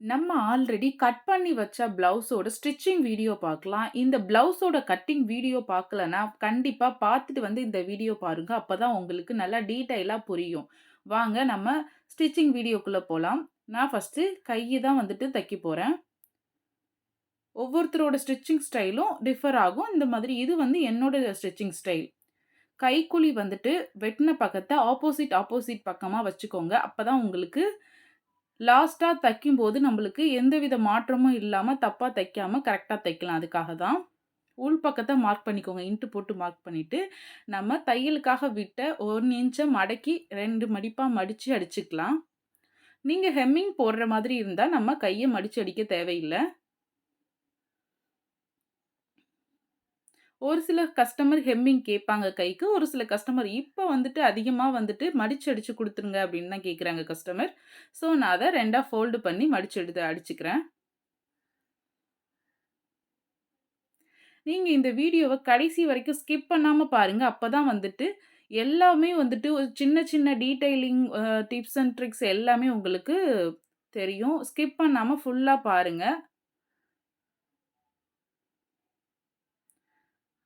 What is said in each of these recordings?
நம்ம already cut பண்ணி வச்ச பிளவுஸோட ஸ்டிச்சிங் வீடியோ பார்க்கலாம். இந்த பிளவுஸோட கட்டிங் வீடியோ பார்க்கலன்னா, கண்டிப்பா பார்த்துட்டு வந்து இந்த வீடியோ பாருங்க. அப்பதான் உங்களுக்கு நல்லா டீட்டெயிலா புரியும். வாங்க நம்ம ஸ்டிச்சிங் வீடியோக்குள்ள போலாம். நான் ஃபர்ஸ்ட்டு கைய தான் வந்துட்டு தைக்க போறேன். ஒவ்வொருத்தரோட ஸ்டிச்சிங் ஸ்டைலும் டிஃபர் ஆகும். இந்த மாதிரி இது வந்து என்னோட ஸ்டிச்சிங் ஸ்டைல். கைக்குழி வந்துட்டு வெட்டுன பக்கத்த ஆப்போசிட் பக்கமா வச்சுக்கோங்க. அப்பதான் உங்களுக்கு லாஸ்ட்டா தைக்கும்போது நம்மளுக்கு எந்தவித மாற்றமும் இல்லாம, தப்பா தைக்காம கரெக்ட்டா தைக்கலாம். அதுக்காக தான். உள் பக்கத்த மார்க் பண்ணிக்கோங்க. இன்ட்டு போட்டு மார்க் பண்ணிட்டு, நம்ம தையலுக்காக விட்ட 1 இன்ச்ச மடக்கி 2 மடிப்பா மடிச்சு அடிச்சுக்கலாம். நீங்க ஹெம்மிங் போடுற மாதிரி இருந்தா, நம்ம கைய மடிச்சு அடிக்க தேவையில்ல. ஒரு சில கஸ்டமர் ஹெம்மிங் கேட்பாங்க கைக்கு. ஒரு சில கஸ்டமர் இப்ப வந்துட்டு அதிகமா வந்துட்டு மடிச்சு அடிச்சு குடுத்துருங்க அப்படின்னு தான் கேட்குறாங்க கஸ்டமர். ஸோ, நான் அத 2ஆ ஃபோல்டு பண்ணி மடிச்சு எடுத்து அடிச்சுக்கிறேன். நீங்க இந்த வீடியோவ கடைசி வரைக்கும் ஸ்கிப் பண்ணாம பாருங்க. அப்பதான் வந்துட்டு எல்லாமே வந்துட்டு ஒரு சின்ன சின்ன டீட்டெயிலிங் டிப்ஸ் அண்ட் ட்ரிக்ஸ் எல்லாமே உங்களுக்கு தெரியும். ஸ்கிப் பண்ணாம ஃபுல்லா பாருங்க.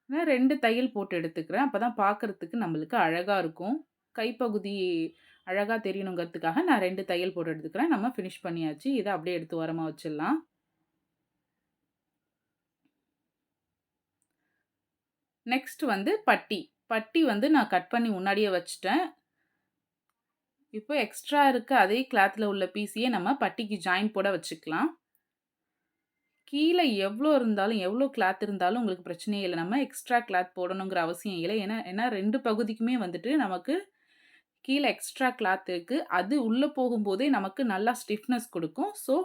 நான் 2 தையல் போட்டு எடுத்துக்கிறேன். அப்பதான் பார்க்கறதுக்கு நம்மளுக்கு அழகா இருக்கும். கைப்பகுதி அழகா தெரியணுங்கிறதுக்காக நான் 2 தையல் போட்டு எடுத்துக்கிறேன். நம்ம ஃபினிஷ் பண்ணியாச்சு. இத அப்படியே எடுத்து ஓரமா வச்சிடலாம். நெக்ஸ்ட் வந்து பட்டி. பட்டி வந்து நான் கட் பண்ணி முன்னாடியே வச்சுட்டேன். இப்போ எக்ஸ்ட்ரா இருக்க அதே கிளாத்ல உள்ள பீஸையே நம்ம பட்டிக்கு ஜாயின் போட வச்சுக்கலாம். கீழ எவ்ளோ இருந்தாலும், எவ்ளோ கிளாத் இருந்தாலும் உங்களுக்கு பிரச்சனையே இல்ல. நம்ம எக்ஸ்ட்ரா கிளாத் போடணுங்கிற அவசியம் இல்ல. ஏன்னா ஏன்னா 2 பகுதிக்குமே வந்துட்டு நமக்கு கீழ எக்ஸ்ட்ரா கிளாத் இருக்கு. அது உள்ள போகும்போதே நமக்கு நல்லா ஸ்டிஃப்னஸ் குடுக்கும். ஸோ,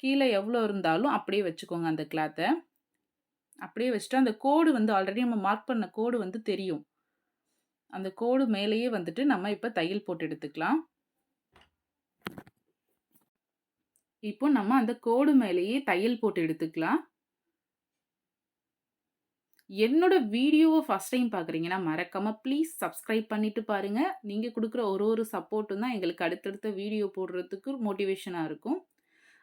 கீழ எவ்ளோ இருந்தாலும் அப்படியே வச்சுக்கோங்க அந்த கிளாத்த. அப்படியே வச்சுட்டு அந்த கோடு வந்து ஆல்ரெடி நம்ம மார்க் பண்ண கோடு வந்து தெரியும். அந்த கோடு மேலேயே வந்துட்டு நம்ம இப்ப தையல் போட்டு எடுத்துக்கலாம். இப்போ நம்ம அந்த கோடு மேலேயே தையல் போட்டு எடுத்துக்கலாம். என்னோட வீடியோவ ஃபர்ஸ்ட் டைம் பார்க்குறீங்கன்னா, மறக்காம ப்ளீஸ் சப்ஸ்கிரைப் பண்ணிட்டு பாருங்க. நீங்க குடுக்குற ஒரு சப்போர்ட்டும் தான் எங்களுக்கு அடுத்தடுத்த வீடியோ போடுறதுக்கு மோட்டிவேஷனா இருக்கும்.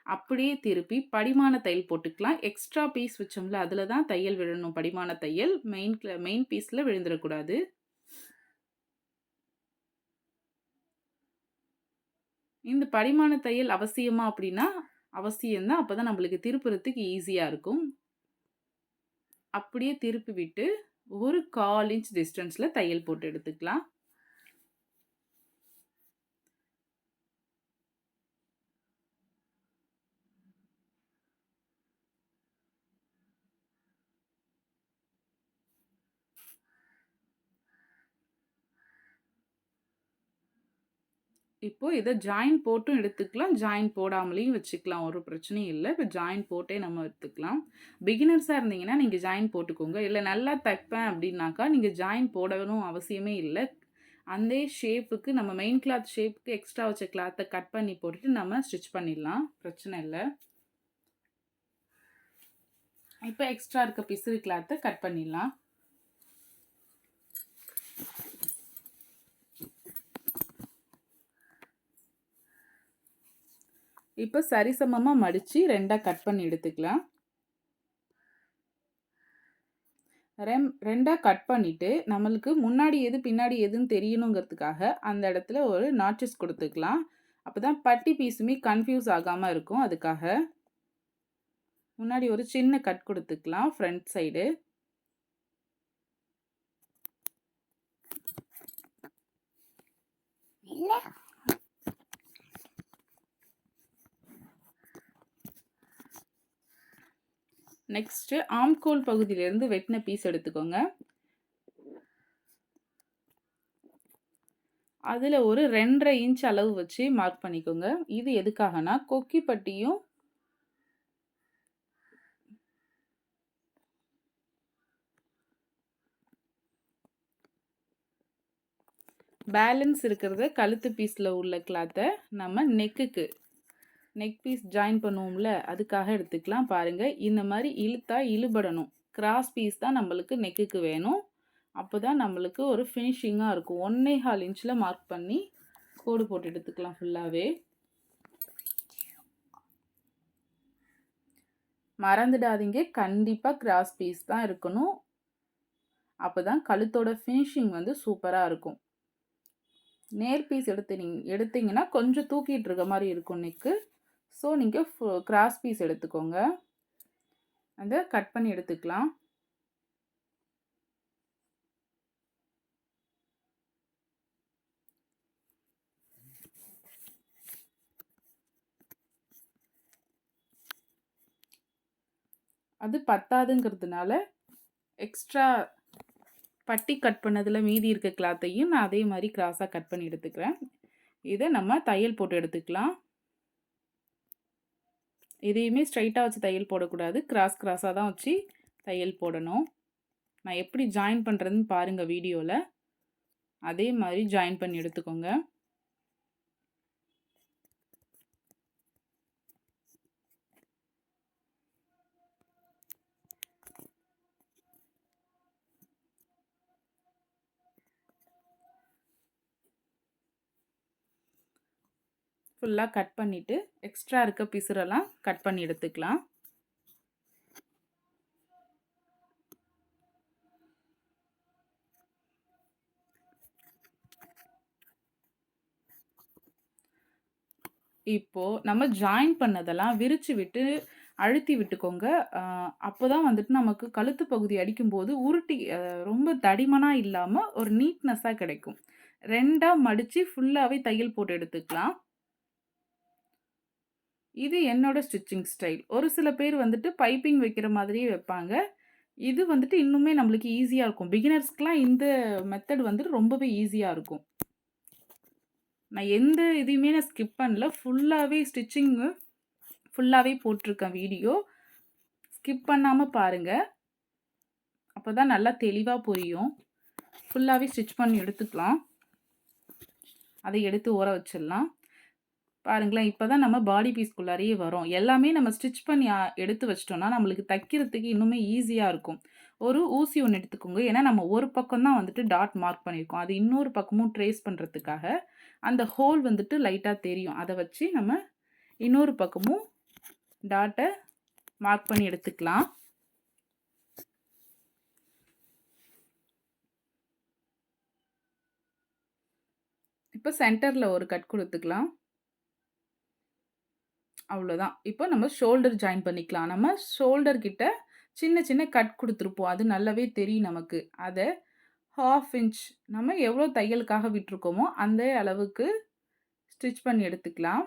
அப்படியே திருப்பி படிமான தையல் போட்டுக்கலாம். எக்ஸ்ட்ரா பீஸ் வச்சோம்ல, அதில தான் தையல் விழணும். படிமான தையல் மெயின் பீஸ்ல விழுந்துறக்கூடாது. இந்த படிமான தையல் அவசியமா அப்படின்னா, அவசியம் தான். அப்பதான் நம்மளுக்கு திருப்புறதுக்கு ஈஸியா இருக்கும். அப்படியே திருப்பி விட்டு, ஒரு 1/4 இன்ச் டிஸ்டன்ஸ்ல தையல் போட்டு எடுத்துக்கலாம். இப்போ இத ஜாயின் போட்டும் எடுத்துக்கலாம். ஜாயின் போடாமலேயும் வச்சுக்கலாம். ஒரு பிரச்சனையும் இல்ல. இப்ப ஜாயின் போட்டே நம்ம எடுத்துக்கலாம். பிகினர்ஸா இருந்தீங்கன்னா, நீங்க ஜாயின் போட்டுக்கோங்க. இல்ல நல்லா தைப்பேன் அப்டின்னாக்கா, நீங்க ஜாயின் போடணும் அவசியமே இல்ல. அதே ஷேப்புக்கு நம்ம மெயின் கிளாத் ஷேப்புக்கு எக்ஸ்ட்ரா வச்ச கிளாத்த கட் பண்ணி போட்டுட்டு நம்ம ஸ்டிச் பண்ணிடலாம். பிரச்சனை இல்ல. இப்ப எக்ஸ்ட்ரா இருக்க பிசிறு கிளாத்த கட் பண்ணிடலாம். இப்ப சரிசமமா மடிச்சு 2ஆ கட் பண்ணி எடுத்துக்கலாம். 2ஆ கட் பண்ணிட்டு, நம்மளுக்கு முன்னாடி எது, பின்னாடி எதுன்னு தெரியணுங்கிறதுக்காக, அந்த இடத்துல ஒரு நாட்சஸ் குடுத்துக்கலாம். அப்பதான் பட்டி பீஸுமே கன்ஃப்யூஸ் ஆகாம இருக்கும். அதுக்காக. முன்னாடி ஒரு சின்ன கட் குடுத்துக்கலாம், ஃப்ரண்ட் சைடு. நெக்ஸ்ட்டு ஆம்கோல் பகுதியிலேருந்து வெட்டின பீஸ் எடுத்துக்கோங்க. அதுல ஒரு 2 1/2 இன்ச் அளவு வச்சு மார்க் பண்ணிக்கோங்க. இது எதுக்காகன்னா, கொக்கி பட்டியும் பேலன்ஸ் இருக்கிறத கழுத்து பீஸ்ல உள்ள கிளாத்த நம்ம நெக் பீஸ் ஜாயின் பண்ணுவோம்ல, அதுக்காக எடுத்துக்கலாம். பாருங்க, இந்த மாரி இழுத்தா இழுபடணும். கிராஸ் பீஸ் தான் நம்மளுக்கு நெக்குக்கு வேணும். அப்பதான் நம்மளுக்கு ஒரு ஃபினிஷிங்கா இருக்கும். 1 1/4 இன்ச்ல மார்க் பண்ணி கோடு போட்டு எடுத்துக்கலாம் ஃபுல்லாவே. மறந்துடாதீங்க, கண்டிப்பா கிராஸ் பீஸ் தான் இருக்கணும். அப்பதான் கழுத்தோட ஃபினிஷிங் வந்து சூப்பரா இருக்கும். நேர் பீஸ் எடுத்தீங்கன்னா கொஞ்சம் தூக்கிட்டு இருக்க மாரி இருக்கும் நெக்கு. ஸோ நீங்க கிராஸ் பீஸ் எடுத்துக்கோங்க. அத கட் பண்ணி எடுத்துக்கலாம். அது பத்தாதுங்கிறதுனால எக்ஸ்ட்ரா பட்டி கட் பண்ணதில் மீதி இருக்க கிளாத்தையும் நான் அதே மாதிரி கிராஸாக கட் பண்ணி எடுத்துக்கிறேன். இதை நம்ம தையல் போட்டு எடுத்துக்கலாம். இதையுமே ஸ்ட்ரைட்டாக வச்சு தையல் போடக்கூடாது, கிராஸாக தான் வச்சு தையல் போடணும். நான் எப்படி ஜாயின் பண்ணுறதுன்னு பாருங்கள் வீடியோவில். அதே மாதிரி ஜாயின் பண்ணி எடுத்துக்கோங்க. ஃபுல்லாக கட் பண்ணிவிட்டு எக்ஸ்ட்ரா இருக்க பிசுரெல்லாம் கட் பண்ணி எடுத்துக்கலாம். இப்போது நம்ம ஜாயின் பண்ணதெல்லாம் விரித்து விட்டு அழுத்தி விட்டுக்கோங்க. அப்போ தான் வந்துட்டு நமக்கு கழுத்து பகுதி அடிக்கும்போது உருட்டி ரொம்ப தடிமனாக இல்லாமல் ஒரு நீட்னஸாக கிடைக்கும். 2ஆ மடித்து ஃபுல்லாகவே தையல் போட்டு எடுத்துக்கலாம். இது என்னோட ஸ்டிச்சிங் ஸ்டைல். ஒரு சில பேர் வந்துட்டு பைப்பிங் வைக்கிற மாதிரியே வைப்பாங்க. இது வந்துட்டு இன்னுமே நம்மளுக்கு ஈஸியாக இருக்கும். பிகினர்ஸ்க்குலாம் இந்த மெத்தட் வந்துட்டு ரொம்பவே ஈஸியாக இருக்கும். நான் எந்த இதையுமே நான் ஸ்கிப் பண்ணல. ஃபுல்லாகவே ஸ்டிச்சிங்கு ஃபுல்லாகவே போட்டிருக்கேன் வீடியோ. ஸ்கிப் பண்ணாமல் பாருங்கள். அப்போ தான் நல்லா தெளிவாக புரியும். ஃபுல்லாகவே ஸ்டிச் பண்ணி எடுத்துக்கலாம். அதை எடுத்து ஊற வச்சிடலாம். பாருங்களேன், இப்போ தான் நம்ம பாடி பீஸ்க்குள்ளாரையே வரோம். எல்லாமே நம்ம ஸ்டிச் பண்ணி எடுத்து வச்சிட்டோம்னா நம்மளுக்கு தைக்கிறதுக்கு இன்னுமே ஈஸியாக இருக்கும். ஒரு ஊசி ஒன்று எடுத்துக்கோங்க. ஏன்னா நம்ம ஒரு பக்கம் தான் வந்துட்டு டாட் மார்க் பண்ணியிருக்கோம். அது இன்னொரு பக்கமும் ட்ரேஸ் பண்ணுறதுக்காக அந்த ஹோல் வந்துட்டு லைட்டாக தெரியும். அதை வச்சு நம்ம இன்னொரு பக்கமும் டாட்டை மார்க் பண்ணி எடுத்துக்கலாம். இப்போ சென்டரில் ஒரு கட் கொடுத்துக்கலாம். அவ்வளோதான். இப்போ நம்ம ஷோல்டர் ஜாயின் பண்ணிக்கலாம். நம்ம ஷோல்டர் கிட்ட சின்ன சின்ன கட் கொடுத்துருப்போம். அது நல்லாவே தெரியும் நமக்கு. அதை 1/2 இன்ச் நம்ம எவ்வளோ தையலுக்காக விட்டுருக்கோமோ அந்த அளவுக்கு ஸ்டிச் பண்ணி எடுத்துக்கலாம்.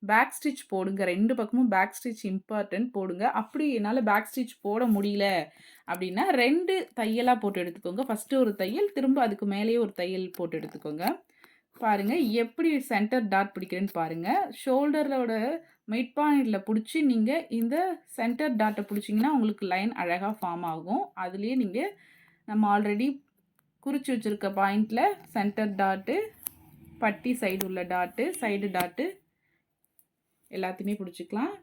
பேக் ஸ்டிச் போடுங்க. 2 பக்கமும் பேக் ஸ்டிச் இம்பார்ட்டன்ட் போடுங்க. அப்படி என்னால் பேக் ஸ்டிச் போட முடியல அப்படின்னா 2 தையலாக போட்டு எடுத்துக்கோங்க. ஃபஸ்ட்டு ஒரு தையல், திரும்ப அதுக்கு மேலேயே ஒரு தையல் போட்டு எடுத்துக்கோங்க. பாருங்கள் எப்படி சென்டர் டாட் பிடிக்கிறேன்னு பாருங்கள். ஷோல்டரோட மிட் பாயிண்டில் பிடிச்சி நீங்கள் இந்த சென்டர் டாட்டை பிடிச்சிங்கன்னா உங்களுக்கு லைன் அழகாக ஃபார்ம் ஆகும். அதுலேயே நீங்கள் நம்ம ஆல்ரெடி குறித்து வச்சுருக்க பாயிண்டில் சென்டர் டாட்டு, பட்டி சைடு உள்ள டாட்டு, சைடு டாட்டு எல்லாத்தையுமே பிடிச்சிக்கலாம்.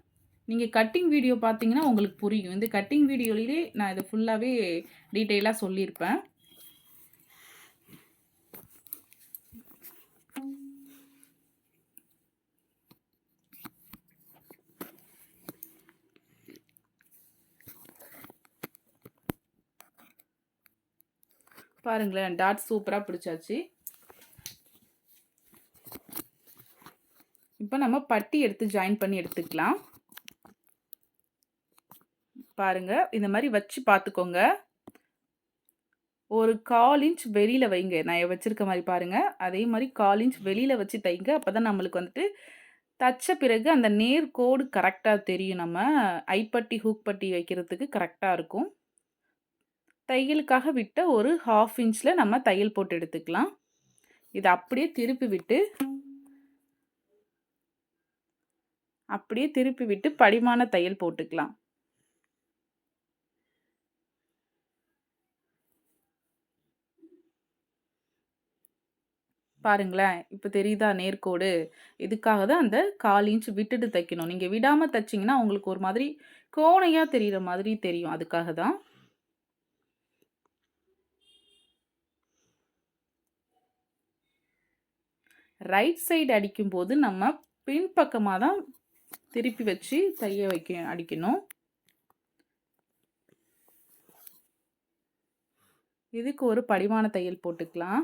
நீங்கள் கட்டிங் வீடியோ பார்த்தீங்கன்னா உங்களுக்கு புரியும். இந்த கட்டிங் வீடியோலேயே நான் இதை ஃபுல்லாகவே டீட்டெயிலாக சொல்லியிருப்பேன். பாருங்களேன், டாட் சூப்பராக பிடிச்சாச்சு. இப்போ நம்ம பட்டி எடுத்து ஜாயின் பண்ணி எடுத்துக்கலாம். பாருங்கள், இந்த மாதிரி வச்சு பார்த்துக்கோங்க. ஒரு 1/4 இன்ச் வெளியில் வைங்க. நான் வச்சுருக்க மாதிரி பாருங்கள். அதே மாதிரி 1/4 இன்ச் வெளியில் வச்சு தைங்க. அப்போ தான் நம்மளுக்கு வந்துட்டு தச்ச பிறகு அந்த நேர் கோடு கரெக்டாக தெரியும். நம்ம ஐப்பட்டி ஹூக் பட்டி வைக்கிறதுக்கு கரெக்டாக இருக்கும். தையலுக்காக விட்ட ஒரு 1/2 இன்ச்சில் நம்ம தையல் போட்டு எடுத்துக்கலாம். இதை அப்படியே திருப்பி விட்டு படிமான தையல் போட்டுக்கலாம். பாருங்களேன், இப்போ தெரியுதா நேர்கோடு? இதுக்காக தான் அந்த 1/4 இன்ச் விட்டுட்டு தைக்கணும். நீங்கள் விடாமல் தைச்சிங்கன்னா உங்களுக்கு ஒரு மாதிரி கோணையாக தெரிகிற மாதிரி தெரியும். அதுக்காக தான். ரைட் சைடு அடிக்கும்போது நம்ம பின்பக்கமாக தான் திருப்பி வச்சு அடிக்கணும். இதுக்கு ஒரு படிமான தையல் போட்டுக்கலாம்.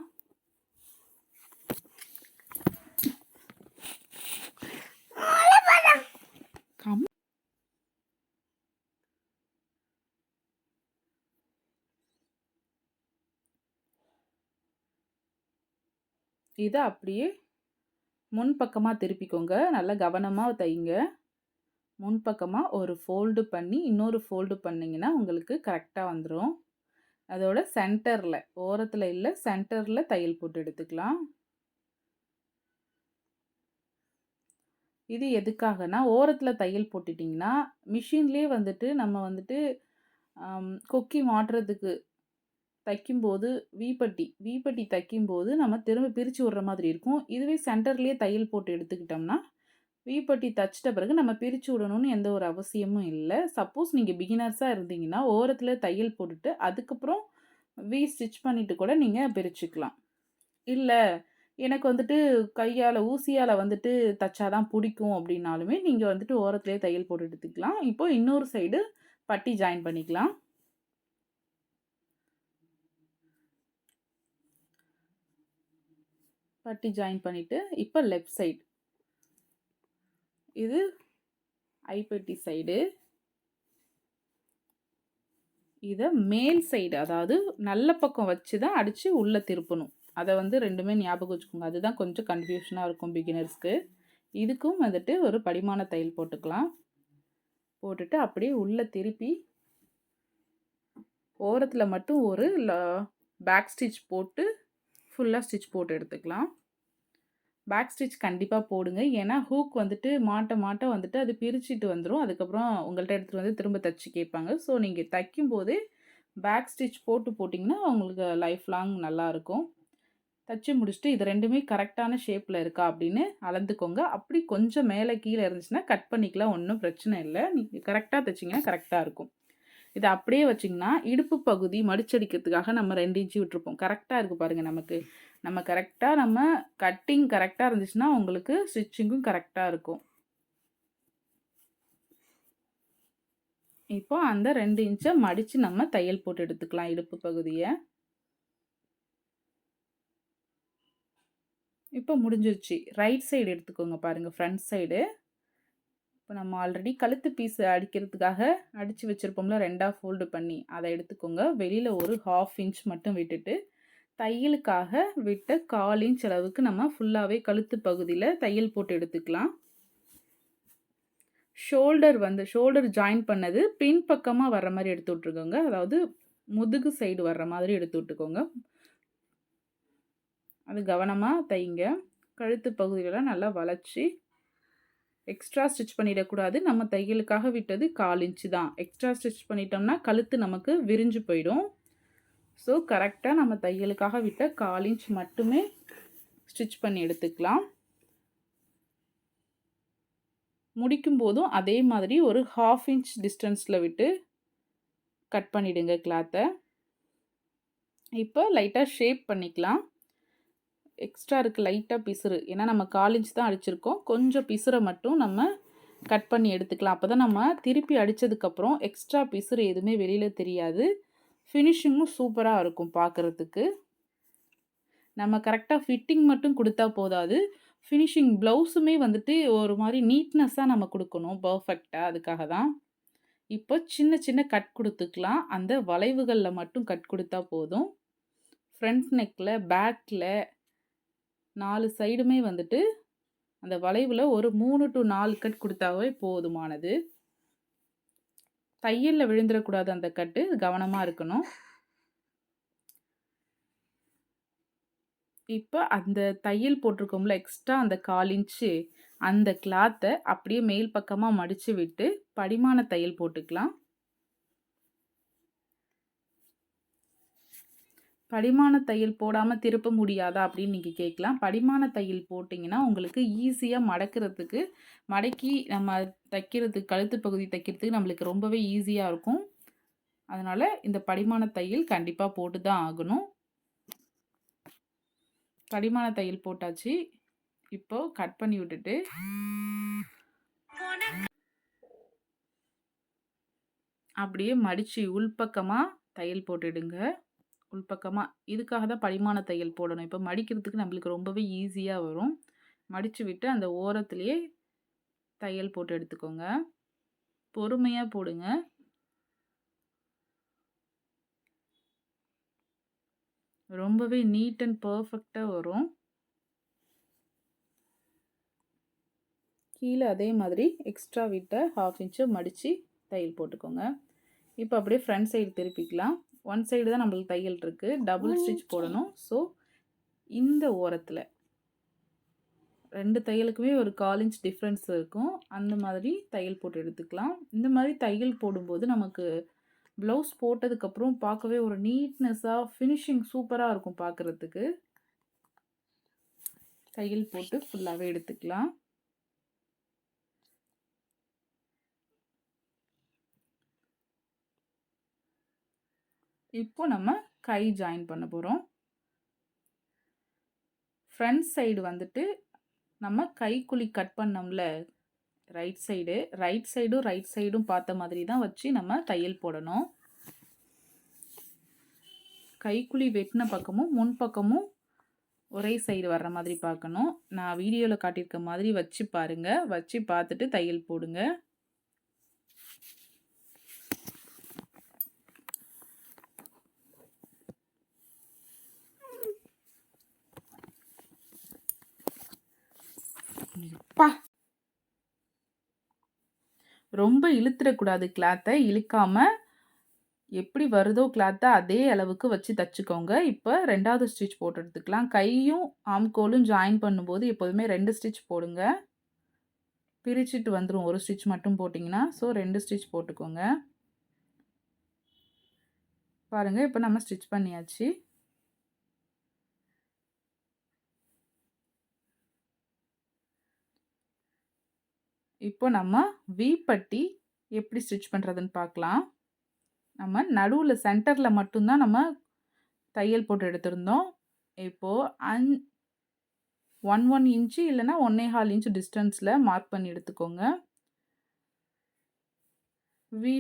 இதை அப்படியே முன்பக்கமாக திருப்பிக்கோங்க. நல்லா கவனமாக தைங்க. முன்பக்கமாக ஒரு ஃபோல்டு பண்ணி இன்னொரு ஃபோல்டு பண்ணிங்கன்னா உங்களுக்கு கரெக்டாக வந்துடும். அதோட சென்டரில், ஓரத்தில் இல்லை, சென்டரில் தையல் போட்டு எடுத்துக்கலாம். இது எதுக்காகனா, ஓரத்தில் தையல் போட்டுட்டிங்கன்னா மிஷின்லேயே வந்துட்டு நம்ம வந்துட்டு கொக்கி மாட்டுறதுக்கு தைக்கும்போது வீப்பட்டி தைக்கும்போது நம்ம திரும்ப பிரித்து விடுற மாதிரி இருக்கும். இதுவே சென்டர்லேயே தையல் போட்டு எடுத்துக்கிட்டோம்னா வீப்பட்டி தச்சிட்ட பிறகு நம்ம பிரித்து விடணும்னு எந்த ஒரு அவசியமும் இல்லை. சப்போஸ் நீங்கள் பிகினர்ஸாக இருந்தீங்கன்னா ஓரத்தில் தையல் போட்டுட்டு அதுக்கப்புறம் ஸ்டிச் பண்ணிவிட்டு கூட நீங்கள் பிரிச்சுக்கலாம். இல்லை எனக்கு வந்துட்டு கையால் ஊசியால் வந்துட்டு தச்சாதான் பிடிக்கும் அப்படின்னாலுமே நீங்கள் வந்துட்டு ஓரத்துலேயே தையல் போட்டு எடுத்துக்கலாம். இப்போ இன்னொரு சைடு பட்டி ஜாயின் பண்ணிக்கலாம். பட்டி ஜாயின் பண்ணிவிட்டு இப்போ லெஃப்ட் சைடு, இது ஐப்பட்டி சைடு, இதை மேல் சைடு, அதாவது நல்ல பக்கம் வச்சு தான் அடித்து உள்ளே திருப்பணும். அதை வந்து ரெண்டுமே ஞாபகம் வச்சுக்கோங்க. அதுதான் கொஞ்சம் கன்ஃபியூஷனாக இருக்கும் பிகினர்ஸ்க்கு. இதுக்கும் வந்துட்டு ஒரு படிமான தையல் போட்டுக்கலாம். போட்டுட்டு அப்படியே உள்ளே திருப்பி ஓரத்தில் மட்டும் ஒரு பேக் ஸ்டிச் போட்டு ஃபுல்லாக ஸ்டிச் போட்டு எடுத்துக்கலாம். பேக் ஸ்டிச் கண்டிப்பாக போடுங்க. ஏன்னா ஹூக் வந்துட்டு மாட்ட வந்துட்டு அது பிரிச்சுட்டு வந்துடும். அதுக்கப்புறம் உங்கள்கிட்ட எடுத்துகிட்டு வந்து திரும்ப தைச்சி கேட்பாங்க. ஸோ நீங்கள் தைக்கும்போதே பேக் ஸ்டிச் போட்டிங்கன்னா உங்களுக்கு லைஃப் லாங் நல்லாயிருக்கும். தைச்சி முடிச்சுட்டு இது ரெண்டுமே கரெக்டான ஷேப்பில் இருக்கா அப்படின்னு அளந்துக்கோங்க. அப்படி கொஞ்சம் மேலே கீழே இருந்துச்சுன்னா கட் பண்ணிக்கலாம், ஒன்றும் பிரச்சனை இல்லை. நீங்கள் கரெக்டாக தைச்சிங்கன்னா கரெக்டாக இருக்கும். இதை அப்படியே வச்சிங்கன்னா இடுப்பு பகுதி மடிச்சடிக்கிறதுக்காக நம்ம 2 இன்ச்சு விட்டுருப்போம். கரெக்டாக இருக்குது பாருங்கள். நம்ம கரெக்டாக நம்ம கட்டிங் கரெக்டாக இருந்துச்சுன்னா உங்களுக்கு ஸ்டிச்சிங்கும் கரெக்டாக இருக்கும். இப்போ அந்த 2 இன்ச்சை மடித்து நம்ம தையல் போட்டு எடுத்துக்கலாம் இடுப்பு பகுதியை. இப்போ முடிஞ்சிருச்சு. ரைட் சைடு எடுத்துக்கோங்க பாருங்கள், ஃப்ரண்ட் சைடு. இப்போ நம்ம ஆல்ரெடி கழுத்து பீஸ் அடிக்கிறதுக்காக அடித்து வச்சுருப்போம்ல, 2ஆக ஃபோல்டு பண்ணி அதை எடுத்துக்கோங்க. வெளியில் ஒரு 1/2 இன்ச் மட்டும் விட்டுட்டு தையலுக்காக விட்ட 1/4 இன்ச் அளவுக்கு நம்ம ஃபுல்லாகவே கழுத்து பகுதியில் தையல் போட்டு எடுத்துக்கலாம். ஷோல்டர் ஜாயின் பண்ணது பின் பக்கமாக வர்ற மாதிரி எடுத்து விட்ருக்கோங்க. அதாவது முதுகு சைடு வர்ற மாதிரி எடுத்து விட்டுக்கோங்க. அது கவனமாக தைங்க. கழுத்து பகுதியிலலாம் நல்லா வளைச்சி எக்ஸ்ட்ரா ஸ்டிச் பண்ணிடக்கூடாது. நம்ம தையலுக்காக விட்டது 1/4 இன்ச்சு தான். எக்ஸ்ட்ரா ஸ்டிச் பண்ணிட்டோம்னா கழுத்து நமக்கு விரிஞ்சு போயிடும். ஸோ கரெக்டாக நம்ம தையலுக்காக விட்ட 1/4 இன்ச் மட்டுமே ஸ்டிச் பண்ணி எடுத்துக்கலாம். முடிக்கும் போதும் அதே மாதிரி ஒரு 1/2 இன்ச் டிஸ்டன்ஸில் விட்டு கட் பண்ணிவிடுங்க கிளாத்தை. இப்போ லைட்டாக ஷேப் பண்ணிக்கலாம். எக்ஸ்ட்ரா இருக்குது லைட்டாக பிசுறு, ஏன்னா நம்ம 1/4 இன்ச் தான் அடிச்சிருக்கோம். கொஞ்சம் பிசுரை மட்டும் நம்ம கட் பண்ணி எடுத்துக்கலாம். அப்போ தான் நம்ம திருப்பி அடித்ததுக்கப்புறம் எக்ஸ்ட்ரா பிசுறு எதுவுமே வெளியில் தெரியாது. ஃபினிஷிங்கும் சூப்பராக இருக்கும் பார்க்குறதுக்கு. நம்ம கரெக்டாக ஃபிட்டிங் மட்டும் கொடுத்தா போதாது, ஃபினிஷிங் ப்ளவுஸுமே வந்துட்டு ஒரு மாதிரி நீட்னஸாக நம்ம கொடுக்கணும் பர்ஃபெக்டாக. அதுக்காக தான். இப்போ சின்ன சின்ன கட் கொடுத்துக்கலாம். அந்த வளைவுகளில் மட்டும் கட் கொடுத்தா போதும். ஃப்ரண்ட் நெக்கில், பேக்கில் 4 சைடுமே வந்துட்டு அந்த வளைவில் ஒரு 3 to 4 கட் கொடுத்தாவே போதுமானது. தையலில் விழுந்துடக்கூடாது அந்த கட்டு, கவனமாக இருக்கணும். இப்போ அந்த தையல் போட்டிருக்கோம்ல எக்ஸ்ட்ரா அந்த 1/4 இன்ச்சு, அந்த கிளாத்தை அப்படியே மேல் பக்கமாக மடித்து விட்டு படிமான தையல் போட்டுக்கலாம். படிமான தையல் போடாமல் திருப்ப முடியாதா அப்படின்னு நீங்கள் கேட்கலாம். படிமான தையல் போட்டிங்கன்னா உங்களுக்கு ஈஸியாக மடக்கி நம்ம தைக்கிறதுக்கு, கழுத்து பகுதி தைக்கிறதுக்கு நம்மளுக்கு ரொம்பவே ஈஸியாக இருக்கும். அதனால் இந்த படிமான தையல் கண்டிப்பாக போட்டு தான் ஆகணும். படிமான தையல் போட்டாச்சு. இப்போ கட் பண்ணி விட்டுட்டு அப்படியே மடித்து உள்பக்கமாக தையல் போட்டுடுங்க. உள்பக்கமா. இதுக்காக தான் படிமான தையல் போடணும். இப்போ மடிக்கிறதுக்கு நம்மளுக்கு ரொம்பவே ஈஸியா வரும். மடிச்சு விட்டு அந்த ஓரத்திலேயே தையல் போட்டு எடுத்துக்கோங்க. பொறுமையா போடுங்க. ரொம்பவே நீட் அண்ட் பெர்ஃபெக்ட்டா வரும். கீழ அதே மாதிரி எக்ஸ்ட்ரா விட்ட 1/2 இன்ச் மடிச்சு தையல் போட்டுக்கோங்க. இப்போ அப்படியே ஃப்ரண்ட் சைடு திருப்பிக்கலாம். ஒன் சைடு தான் நம்மளுக்கு தையல் இருக்கு. டபுள் ஸ்டிச் போடணும். ஸோ இந்த ஓரத்துல 2 தையலுக்குமே ஒரு 1/4 இன்ச் டிஃப்ரென்ஸ் இருக்கும். அந்த மாதிரி தையல் போட்டு எடுத்துக்கலாம். இந்த மாதிரி தையல் போடும்போது நமக்கு ப்ளவுஸ் போட்டதுக்கப்புறம் பார்க்கவே ஒரு நீட்னஸா, ஃபினிஷிங் சூப்பரா இருக்கும் பார்க்கறதுக்கு. தையல் போட்டு ஃபுல்லாவே எடுத்துக்கலாம். இப்போ நம்ம கை ஜாயின் பண்ண போறோம். ஃப்ரண்ட் சைடு வந்துட்டு நம்ம கைக்குழி கட் பண்ணோம்ல, ரைட் சைடும் பார்த்த மாதிரி தான் வச்சு நம்ம தையல் போடணும். கைக்குழி வெட்டின பக்கமும் முன் பக்கமும் ஒரே சைடு வர்ற மாதிரி பார்க்கணும். நான் வீடியோவில் காட்டியிருக்க மாதிரி வச்சு பாருங்க. வச்சு பார்த்துட்டு தையல் போடுங்க. ரொம்ப இழுத்துடக்கூடாது கிளாத்தை. இழுக்காம எப்படி வருதோ கிளாத்தை அதே அளவுக்கு வச்சு தச்சுக்கோங்க. இப்போ 2வது ஸ்டிச் போட்டு எடுத்துக்கலாம். கையும் ஆம்கோலும் ஜாயின் பண்ணும்போது எப்போதுமே 2 ஸ்டிச் போடுங்க. பிரிச்சுட்டு வந்துடும் ஒரு ஸ்டிச் மட்டும் போட்டிங்கன்னா. ஸோ 2 ஸ்டிச் போட்டுக்கோங்க. பாருங்கள், இப்போ நம்ம ஸ்டிச் பண்ணியாச்சு. இப்போ நம்ம வி பட்டி எப்படி ஸ்டிச் பண்ணுறதுன்னு பார்க்கலாம். நம்ம நடுவில் சென்டரில் மட்டும்தான் நம்ம தையல் போட்டு எடுத்திருந்தோம். இப்போது 1 இன்ச்சு இல்லைன்னா 1.25 இன்ச்சு டிஸ்டன்ஸில் மார்க் பண்ணி எடுத்துக்கோங்க. வி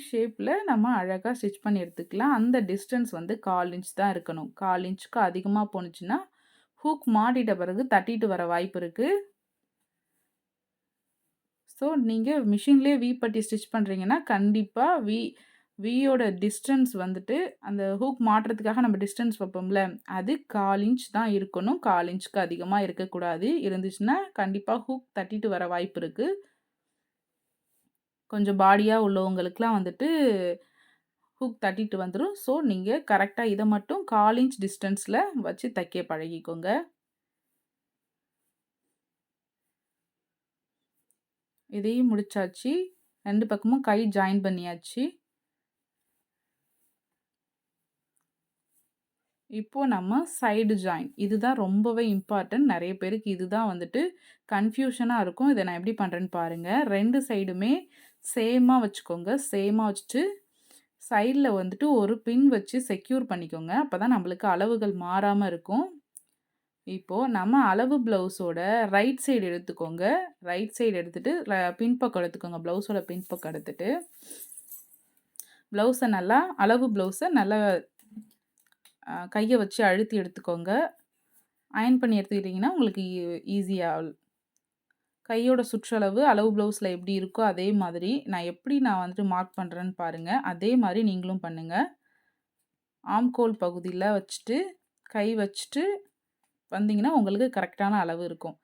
ஷேப்பில் நம்ம அழகாக ஸ்டிச் பண்ணி எடுத்துக்கலாம். அந்த டிஸ்டன்ஸ் வந்து 1/4 இன்ச் தான் இருக்கணும். 1/4 இன்ச்சுக்கு அதிகமாக போணுச்சுன்னா ஹூக் மாட்டிட்ட பிறகு தட்டிட்டு வர வாய்ப்பு இருக்குது. ஸோ நீங்கள் மிஷின்லேயே வி பட்டி ஸ்டிச் பண்ணுறீங்கன்னா கண்டிப்பாக வியோட டிஸ்டன்ஸ் வந்துட்டு அந்த ஹூக் மாட்டுறதுக்காக நம்ம டிஸ்டன்ஸ் வைப்போம்ல, அது 1/4 இன்ச் தான் இருக்கணும். 1/4 இன்ச்சுக்கு அதிகமாக இருக்கக்கூடாது. இருந்துச்சுன்னா கண்டிப்பாக ஹூக் தட்டிட்டு வர வாய்ப்பு இருக்குது. கொஞ்சம் பாடியாக உள்ளவங்களுக்குலாம் வந்துட்டு ஹூக் தட்டிட்டு வந்துடும். ஸோ நீங்கள் கரெக்டாக இதை மட்டும் 1/4 இன்ச் டிஸ்டன்ஸில் வச்சு தைக்க பழகிக்கோங்க. இதையும் முடிச்சாச்சு. 2 பக்கமும் கை ஜாயின் பண்ணியாச்சு. இப்போ நம்ம சைடு ஜாயின், இதுதான் ரொம்பவே இம்பார்ட்டன்ட். நிறைய பேருக்கு இதுதான் வந்துட்டு கன்ஃபியூஷனாக இருக்கும். இதை நான் எப்படி பண்ணுறேன்னு பாருங்கள். 2 சைடுமே சேமாக வச்சுக்கோங்க. சேமாக வச்சுட்டு சைடில் வந்துட்டு ஒரு பின் வச்சு செக்யூர் பண்ணிக்கோங்க. அப்போ தான் நம்மளுக்கு அளவுகள் மாறாமல் இருக்கும். இப்போது நம்ம அளவு ப்ளவுஸோட ரைட் சைடு எடுத்துக்கோங்க. ரைட் சைடு எடுத்துகிட்டு பின்பக்கம் எடுத்துக்கோங்க. ப்ளவுஸோட பின்பக்கம் எடுத்துகிட்டு அளவு ப்ளவுஸை நல்லா கையை வச்சு அழுத்தி எடுத்துக்கோங்க. அயன் பண்ணி எடுத்துக்கிட்டிங்கன்னா உங்களுக்கு ஈஸியாக கையோட சுற்றளவு அளவு ப்ளவுஸில் எப்படி இருக்கோ அதே மாதிரி நான் வந்துட்டு மார்க் பண்ணுறேன்னு பாருங்கள். அதே மாதிரி நீங்களும் பண்ணுங்கள். ஆம்கோல் பகுதியில் வச்சுட்டு கை வச்சுட்டு வந்தீங்கன்னா உங்களுக்கு கரெக்டான அளவு இருக்கும்.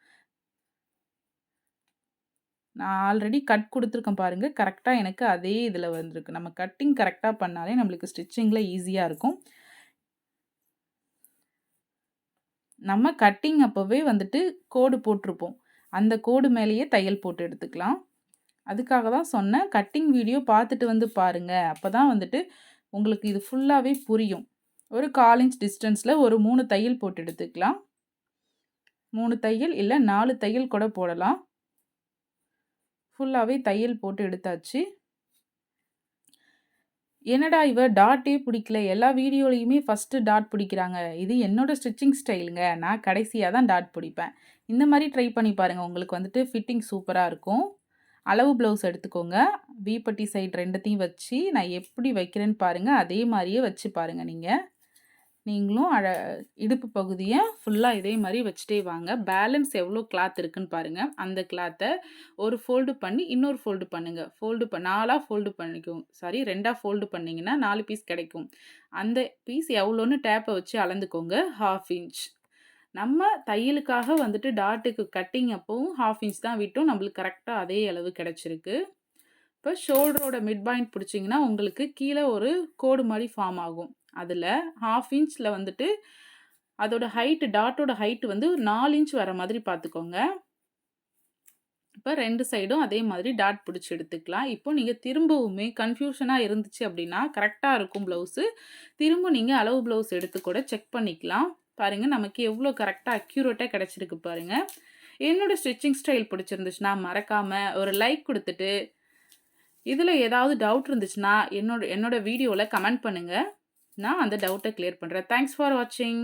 நான் ஆல்ரெடி கட் கொடுத்துருக்கேன் பாருங்கள். கரெக்டாக எனக்கு அதே இதில் வந்திருக்கு. நம்ம கட்டிங் கரெக்டாக பண்ணாலே நம்மளுக்கு ஸ்டிச்சிங்கில் ஈஸியாக இருக்கும். நம்ம கட்டிங் அப்போவே வந்துட்டு கோடு போட்டிருப்போம். அந்த கோடு மேலேயே தையல் போட்டு எடுத்துக்கலாம். அதுக்காக தான் சொன்னேன், கட்டிங் வீடியோ பார்த்துட்டு வந்து பாருங்கள். அப்போ தான் வந்துட்டு உங்களுக்கு இது ஃபுல்லாகவே புரியும். ஒரு 1/4 இன்ச் டிஸ்டன்ஸில் ஒரு 3 தையல் போட்டு எடுத்துக்கலாம். 3 தையல் இல்லை 4 தையல் கூட போடலாம். ஃபுல்லாகவே தையல் போட்டு எடுத்தாச்சு. என்னடா இவ டாட்டே பிடிக்கல, எல்லா வீடியோலையுமே ஃபஸ்ட்டு டாட் பிடிக்கிறாங்க. இது என்னோட ஸ்டிச்சிங் ஸ்டைலுங்க. நான் கடைசியாக தான் டாட் பிடிப்பேன். இந்த மாதிரி ட்ரை பண்ணி பாருங்கள். உங்களுக்கு வந்துட்டு ஃபிட்டிங் சூப்பராக இருக்கும். அளவு ப்ளவுஸ் எடுத்துக்கோங்க. வி பட்டி சைடு 2த்தையும் வச்சு நான் எப்படி வைக்கிறேன்னு பாருங்க. அதே மாரியே வச்சு பாருங்க நீங்க. நீங்களும் இடுப்பு பகுதிய ஃபுல்லா இதே மாரி வச்சுட்டே வாங்க. பேலன்ஸ் எவ்வளோ கிளாத் இருக்குன்னு பாருங்க. அந்த கிளாத்த ஒரு ஃபோல்டு பண்ணி, இன்னொரு ஃபோல்டு பண்ணுங்க. 4ஆ ஃபோல்டு பண்ணிக்கோங்க. சாரி 2ஆ ஃபோல்டு பண்ணீங்கன்னா 4 பீஸ் கிடைக்கும். அந்த பீஸ் எவ்வளோன்னு டேப்ப வச்சு அளந்துக்கோங்க. 1/2 இன்ச். நம்ம தையலுக்காக வந்துட்டு டாட்டுக்கு கட்டிங் அப்பவும் 1/2 இன்ச் தான் விட்டோம். நம்மளுக்கு கரெக்ட்டா அதே அளவு கிடைச்சிருக்கு. இப்போ ஷோல்டரோட மிட் பாயிண்ட் பிடிச்சிங்கன்னா, உங்களுக்கு கீழ ஒரு கோடு மாரி ஃபார்ம் ஆகும். அதில 1/2 இன்ச்ல வந்துட்டு அதோட ஹைட் டாட்டோட ஹைட் வந்து 4 இன்ச் வர மாதிரி பார்த்துக்கோங்க. இப்ப 2 சைடும் அதே மாதிரி டாட் பிடிச்சு எடுத்துக்கலாம். இப்போ நீங்க திரும்பவுமே கன்ஃப்யூஷனா இருந்துச்சு அப்படின்னா, கரெக்ட்டா இருக்கும் ப்ளவுஸு. திரும்ப நீங்க அளவு ப்ளவுஸ் எடுத்து கூட செக் பண்ணிக்கலாம். பாருங்க நமக்கு எவ்வளோ கரெக்ட்டா அக்யூரேட்டா கிடைச்சிருக்கு பாருங்க. என்னோட ஸ்டிச்சிங் ஸ்டைல் பிடிச்சிருந்துச்சுன்னா, மறக்காம ஒரு லைக் குடுத்துட்டு, இதில ஏதாவது டவுட் இருந்துச்சுன்னா, என்னோட என்னோட வீடியோல கமெண்ட் பண்ணுங்க. நான் அந்த டவுட்ட கிளியர் பண்றேன். தேங்க்ஸ் ஃபார் வாட்சிங்.